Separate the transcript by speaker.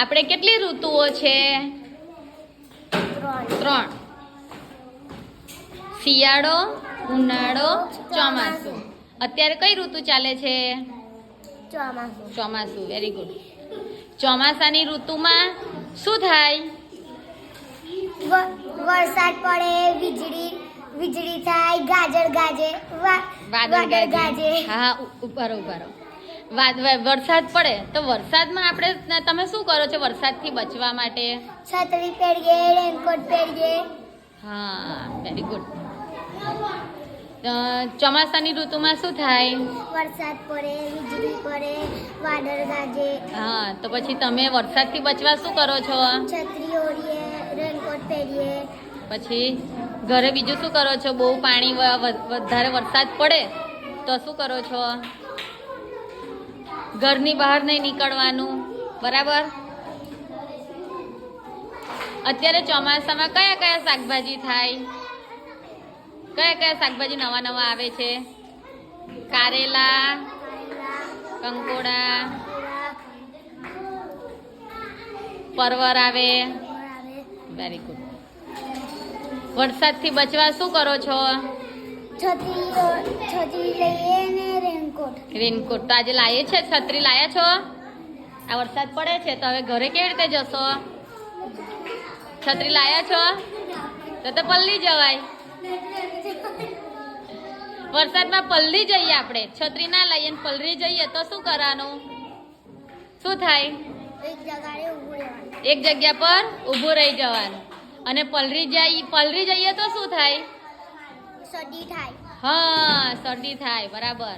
Speaker 1: આપણે કેટલી ઋતુઓ છે? 3. શિયાળો, ઉનાળો, ચોમાસું. અત્યારે કઈ ઋતુ ચાલે છે? ચોમાસું. Very good. ચોમાસાની ઋતુમાં શું થાય?
Speaker 2: વરસાદ પડે, વીજળી થાય, ગાજર ગાજે, વાદળ ગાજે.
Speaker 1: હા, ઉભારો. વરસાદ પડે તો વરસાદમાં આપણે તમે શું કરો છો વરસાદથી બચવા માટે?
Speaker 2: છત્રી પહેરીએ, રેનકોટ પહેરીએ.
Speaker 1: હા, વેરી ગુડ. ચોમાસાની ઋતુમાં શું થાય?
Speaker 2: વરસાદ પડે, વીજળી પડે, વાદળ ગાજે.
Speaker 1: હા, તો પછી તમે વરસાદથી બચવા શું કરો છો?
Speaker 2: છત્રી ઓઢીએ, રેનકોટ પહેરીએ.
Speaker 1: પછી ઘરે બીજું શું કરો છો? બહુ પાણી વધારે વરસાદ પડે તો શું કરો છો? ઘરની બહાર નહીં નીકળવાનું, બરાબર? અત્યારે ચોમાસામાં કયા કયા શાકભાજી થાય? કયા શાકભાજી નવા આવે છે? કારેલા, કંકોડા, પરવર આવે. Very good. વરસાદથી બચવા શું કરો છો?
Speaker 2: છત્રી લઈએ ને
Speaker 1: રેનકોટ તો આજે લાવીએ છે. છત્રી લાયા છો? આ વરસાદ પડે છે તો હવે ઘરે કેવી રીતે જશો? છત્રી લાયા છો તો પલ્લી જવાય. વરસાદમાં પલ્લી જઈએ આપણે. છત્રી ના લઈએ ને પલરી જઈએ તો શું કરવાનું? શું થાય? એક જગ્યા પર ઊભું રહી જવાનું. અને પલરી જઈએ તો શું થાય?
Speaker 2: શરદી થાય.
Speaker 1: હા, શરદી થાય. બરાબર.